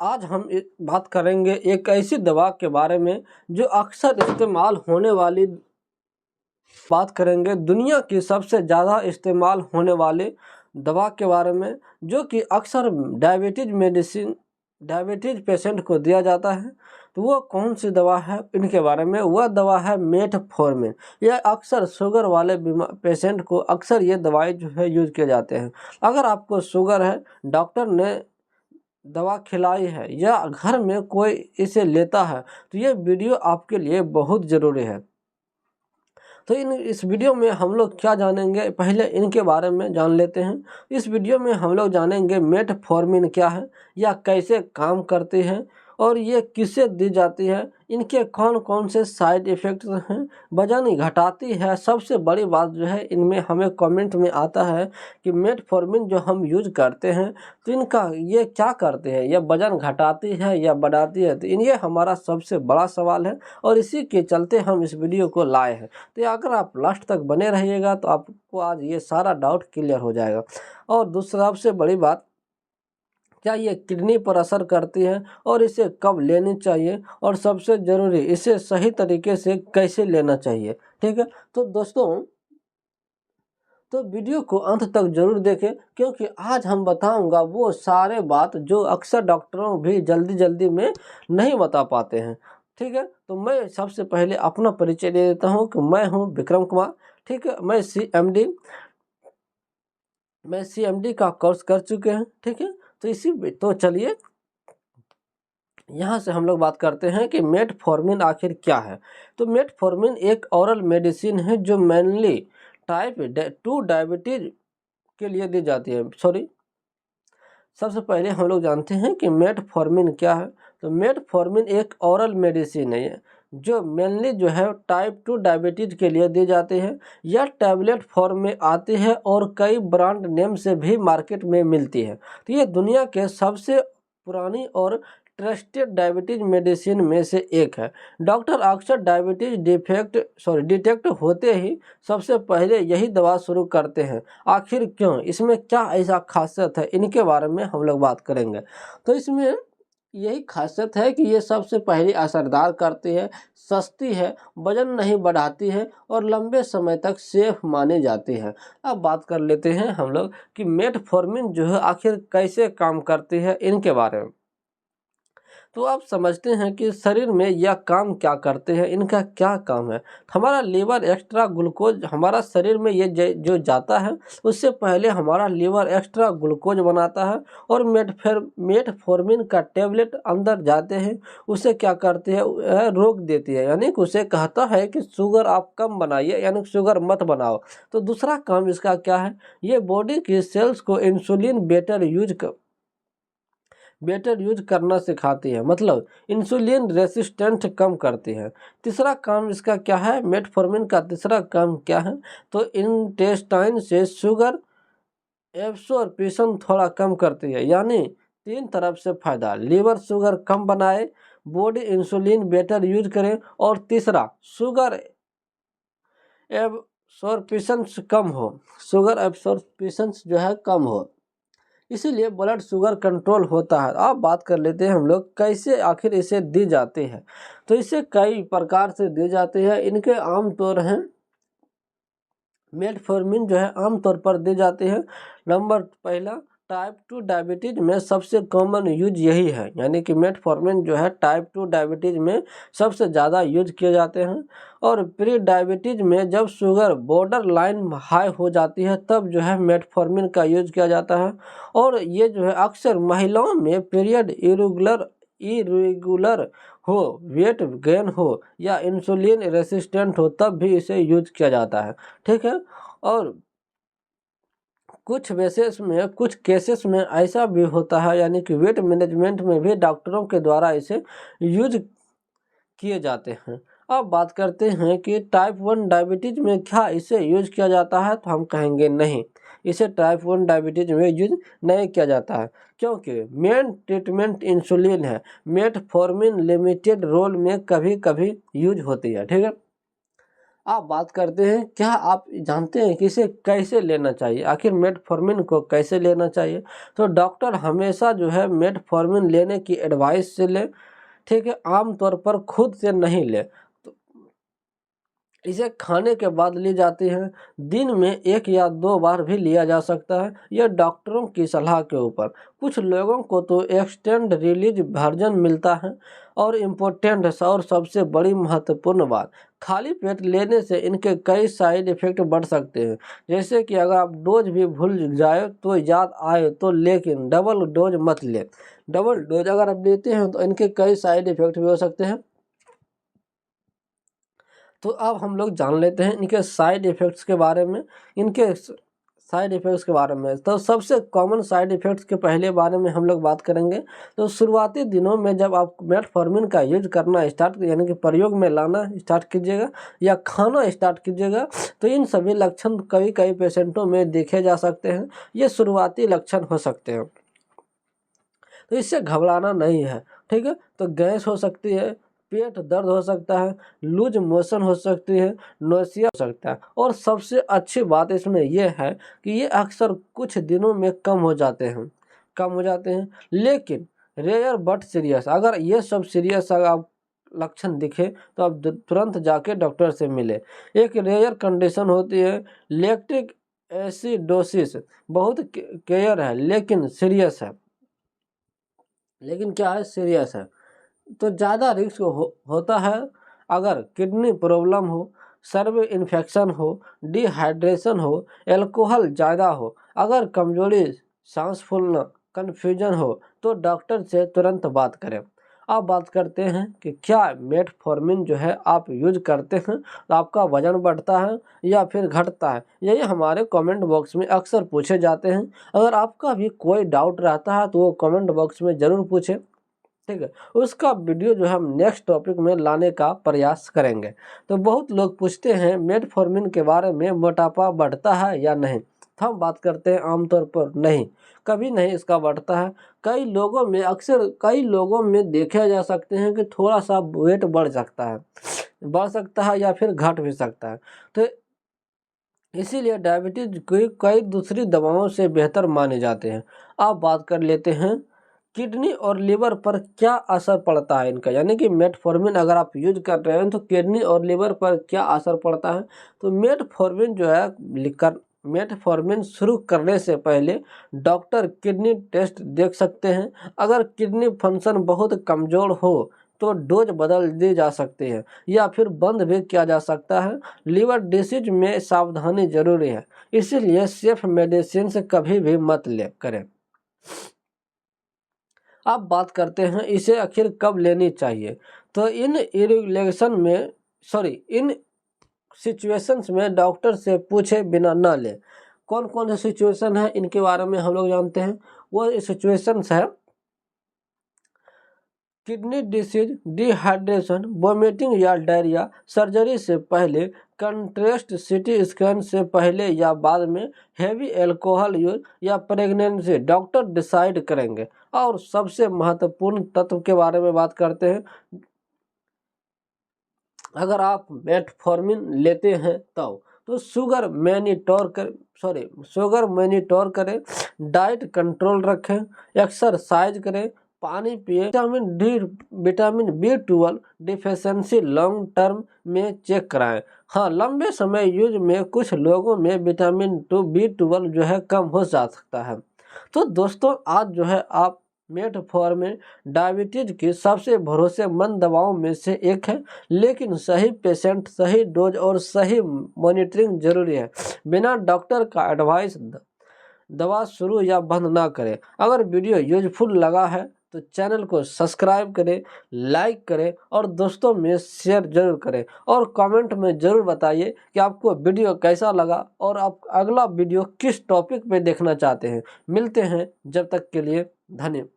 आज हम बात करेंगे एक ऐसी दवा के बारे में जो अक्सर इस्तेमाल होने वाली बात करेंगे दुनिया की सबसे ज़्यादा इस्तेमाल होने वाली दवा के बारे में, जो कि अक्सर डायबिटीज़ पेशेंट को दिया जाता है। तो वो कौन सी दवा है, इनके बारे में। वह दवा है मेटफॉर्मिन। यह अक्सर शुगर वाले पेशेंट को अक्सर ये दवाई जो है यूज़ किए जाते हैं। अगर आपको शुगर है, डॉक्टर ने दवा खिलाई है या घर में कोई इसे लेता है, तो ये वीडियो आपके लिए बहुत ज़रूरी है। तो इस वीडियो में हम लोग क्या जानेंगे, पहले इनके बारे में जान लेते हैं। इस वीडियो में हम लोग जानेंगे मेटफॉर्मिन क्या है या कैसे काम करती है और ये किसे दी जाती है, इनके कौन कौन से साइड इफ़ेक्ट्स हैं, वजन घटाती है। सबसे बड़ी बात जो है, इनमें हमें कमेंट में आता है कि मेटफॉर्मिन जो हम यूज करते हैं तो इनका ये क्या करते हैं, यह वजन घटाती है या बढ़ाती है। तो ये हमारा सबसे बड़ा सवाल है और इसी के चलते हम इस वीडियो को लाए हैं। तो अगर आप लास्ट तक बने रहिएगा तो आपको आज ये सारा डाउट क्लियर हो जाएगा। और दूसरा सबसे बड़ी बात, क्या ये किडनी पर असर करती है और इसे कब लेनी चाहिए, और सबसे ज़रूरी इसे सही तरीके से कैसे लेना चाहिए। ठीक है, तो दोस्तों तो वीडियो को अंत तक जरूर देखें, क्योंकि आज हम बताऊंगा वो सारे बात जो अक्सर डॉक्टरों भी जल्दी में नहीं बता पाते हैं। ठीक है, तो मैं सबसे पहले अपना परिचय दे देता हूं कि मैं हूं विक्रम कुमार। ठीक है, मैं सीएमडी का कोर्स कर चुके हैं। ठीक है, तो चलिए यहाँ से हम लोग बात करते हैं कि मेटफॉर्मिन आखिर क्या है। तो मेटफॉर्मिन एक ओरल मेडिसिन है जो मेनली टाइप 2 डायबिटीज के लिए दी जाती है। सबसे पहले हम लोग जानते हैं कि मेटफॉर्मिन क्या है। तो मेटफॉर्मिन एक ओरल मेडिसिन है जो मेनली जो है टाइप 2 डायबिटीज के लिए दी जाती है। यह टैबलेट फॉर्म में आती है और कई ब्रांड नेम से भी मार्केट में मिलती है। तो ये दुनिया के सबसे पुरानी और ट्रस्टेड डायबिटीज मेडिसिन में से एक है। डॉक्टर अक्सर डायबिटीज डिटेक्ट होते ही सबसे पहले यही दवा शुरू करते हैं। आखिर क्यों, इसमें क्या ऐसा खासियत है, इनके बारे में हम लोग बात करेंगे। तो इसमें यही खासियत है कि ये सबसे पहले असरदार करती है, सस्ती है, वजन नहीं बढ़ाती है और लंबे समय तक सेफ मानी जाती है। अब बात कर लेते हैं हम लोग कि मेटफॉर्मिन जो है आखिर कैसे काम करती है, इनके बारे में। तो आप समझते हैं कि शरीर में यह काम क्या करते हैं, इनका क्या काम है। हमारा लीवर एक्स्ट्रा ग्लूकोज हमारा शरीर में ये जो जाता है, उससे पहले हमारा लीवर एक्स्ट्रा ग्लूकोज बनाता है और मेटफॉर्मिन का टेबलेट अंदर जाते हैं, उसे क्या करते हैं, रोक देती है। यानी कि उसे कहता है कि शुगर आप कम बनाइए, यानी शुगर मत बनाओ। तो दूसरा काम इसका क्या है, ये बॉडी की सेल्स को इंसुलिन बेटर यूज करना सिखाती है, मतलब इंसुलिन रेसिस्टेंट कम करती है। तीसरा काम इसका क्या है, मेटफॉर्मिन का तीसरा काम क्या है, तो इंटेस्टाइन से शुगर एब्सॉर्प्शन थोड़ा कम करती है। यानी 3 तरफ से फायदा, लीवर शुगर कम बनाए, बॉडी इंसुलिन बेटर यूज करे और तीसरा शुगर एब्सॉर्प्शन कम हो, शुगर एब्सॉर्प्शन जो है कम हो, इसीलिए ब्लड शुगर कंट्रोल होता है। अब बात कर लेते हैं हम लोग कैसे आखिर इसे दी जाती है। तो इसे कई प्रकार से दी जाती है। इनके आम तौर हैं, मेटफॉर्मिन जो है आमतौर पर दी जाती है। नंबर पहला, टाइप 2 डायबिटीज में सबसे कॉमन यूज यही है, यानी कि मेटफॉर्मिन जो है टाइप 2 डायबिटीज में सबसे ज़्यादा यूज किए जाते हैं। और प्री डायबिटीज में जब शुगर बॉर्डर लाइन हाई हो जाती है तब जो है मेटफॉर्मिन का यूज किया जाता है। और ये जो है अक्सर महिलाओं में पीरियड इरेगुलर हो, वेट गेन हो या इंसुलिन रेसिस्टेंट हो तब भी इसे यूज किया जाता है। ठीक है, और कुछ केसेस में ऐसा भी होता है, यानी कि वेट मैनेजमेंट में भी डॉक्टरों के द्वारा इसे यूज किए जाते हैं। अब बात करते हैं कि टाइप 1 डायबिटीज में क्या इसे यूज किया जाता है, तो हम कहेंगे नहीं, इसे टाइप 1 डायबिटीज में यूज नहीं किया जाता है, क्योंकि मेन ट्रीटमेंट इंसुलिन है। मेटफॉर्मिन लिमिटेड रोल में कभी कभी यूज होती है। ठीक है, आप बात करते हैं, क्या आप जानते हैं कि इसे कैसे लेना चाहिए? आखिर मेटफॉर्मिन को कैसे लेना चाहिए? तो डॉक्टर हमेशा जो है मेटफॉर्मिन लेने की एडवाइस से ले, ठीक है, आमतौर पर खुद से नहीं ले। तो इसे खाने के बाद ली जाती है, दिन में 1 या 2 बार भी लिया जा सकता है, यह डॉक्टरों की सलाह के ऊपर। कुछ लोगों को तो एक्सटेंड रिलीज वर्जन मिलता है। और इम्पोर्टेंट और सबसे बड़ी महत्वपूर्ण बात, खाली पेट लेने से इनके कई साइड इफ़ेक्ट बढ़ सकते हैं। जैसे कि अगर आप डोज भी भूल जाए तो याद आए तो, लेकिन डबल डोज मत लें। डबल डोज अगर आप लेते हैं तो इनके कई साइड इफ़ेक्ट भी हो सकते हैं। तो अब हम लोग जान लेते हैं इनके साइड इफ़ेक्ट्स के बारे में। इनके साइड इफ़ेक्ट्स के बारे में, तो सबसे कॉमन साइड इफ़ेक्ट्स के पहले बारे में हम लोग बात करेंगे। तो शुरुआती दिनों में जब आप मेटफॉर्मिन का यूज करना स्टार्ट, यानी कि प्रयोग में लाना स्टार्ट कीजिएगा या खाना स्टार्ट कीजिएगा, तो इन सभी लक्षण कई कई पेशेंटों में देखे जा सकते हैं। ये शुरुआती लक्षण हो सकते हैं, तो इससे घबराना नहीं है, ठीक है। तो गैस हो सकती है, पेट दर्द हो सकता है, लूज मोशन हो सकती है, नोसिया हो सकता है। और सबसे अच्छी बात इसमें यह है कि ये अक्सर कुछ दिनों में कम हो जाते हैं, लेकिन रेयर बट सीरियस। अगर ये सब सीरियस अगर आप लक्षण दिखे तो आप तुरंत जाके डॉक्टर से मिले। एक रेयर कंडीशन होती है लैक्टिक एसिडोसिस, बहुत केयर है लेकिन सीरियस है, लेकिन क्या है, सीरियस है। तो ज़्यादा रिस्क होता है अगर किडनी प्रॉब्लम हो, सर्व इन्फेक्शन हो, डिहाइड्रेशन हो, एल्कोहल ज़्यादा हो, अगर कमजोरी, सांस फूलना, कन्फ्यूजन हो, तो डॉक्टर से तुरंत बात करें। अब बात करते हैं कि क्या मेटफॉर्मिन जो है आप यूज करते हैं तो आपका वजन बढ़ता है या फिर घटता है? यही हमारे कमेंट बॉक्स में अक्सर पूछे जाते हैं। अगर आपका भी कोई डाउट रहता है तो वो कमेंट बॉक्स में ज़रूर पूछें, ठीक है। उसका वीडियो जो है हम नेक्स्ट टॉपिक में लाने का प्रयास करेंगे। तो बहुत लोग पूछते हैं मेटफॉर्मिन के बारे में, मोटापा बढ़ता है या नहीं? तो हम बात करते हैं आमतौर पर नहीं, कभी नहीं इसका बढ़ता है। कई लोगों में देखे जा सकते हैं कि थोड़ा सा वेट बढ़ सकता है या फिर घट भी सकता है। तो इसीलिए डायबिटीज कई दूसरी दवाओं से बेहतर माने जाते हैं। अब बात कर लेते हैं किडनी और लिवर पर क्या असर पड़ता है इनका, यानी कि मेटफॉर्मिन अगर आप यूज कर रहे हैं तो किडनी और लिवर पर क्या असर पड़ता है? तो मेटफॉर्मिन जो है मेटफॉर्मिन शुरू करने से पहले डॉक्टर किडनी टेस्ट देख सकते हैं। अगर किडनी फंक्शन बहुत कमज़ोर हो तो डोज बदल दी जा सकती है या फिर बंद भी किया जा सकता है। लिवर डिसीज में सावधानी जरूरी है, इसीलिए सेफ मेडिसिन से कभी भी मत ले करें। अब बात करते हैं इसे आखिर कब लेनी चाहिए। तो इन सिचुएशंस में डॉक्टर से पूछे बिना ना ले। कौन कौन से सिचुएशन है इनके बारे में हम लोग जानते हैं। वो सिचुएशंस है किडनी डिसीज, डिहाइड्रेशन, वोमिटिंग या डायरिया, सर्जरी से पहले, कंट्रास्ट सीटी स्कैन से पहले या बाद में, हेवी अल्कोहल यूज या प्रेगनेंसी, डॉक्टर डिसाइड करेंगे। और सबसे महत्वपूर्ण तत्व के बारे में बात करते हैं, अगर आप मेटफॉर्मिन लेते हैं तो शुगर मैनिटोर करें, डाइट कंट्रोल रखें, एक्सरसाइज करें, पानी पिए, vitamin B12 deficiency long term में चेक कराएं। हाँ, लंबे समय यूज में कुछ लोगों में विटामिन B12 जो है कम हो जा सकता है। तो दोस्तों, आज जो है आप मेटफॉर्मिन डायबिटीज की सबसे भरोसेमंद दवाओं में से एक है, लेकिन सही पेशेंट, सही डोज और सही मॉनिटरिंग जरूरी है। बिना डॉक्टर का एडवाइस दवा शुरू या बंद ना करें। अगर वीडियो यूजफुल लगा है तो चैनल को सब्सक्राइब करें, लाइक करें और दोस्तों में शेयर जरूर करें। और कमेंट में ज़रूर बताइए कि आपको वीडियो कैसा लगा और आप अगला वीडियो किस टॉपिक पे देखना चाहते हैं। मिलते हैं, जब तक के लिए धन्यवाद।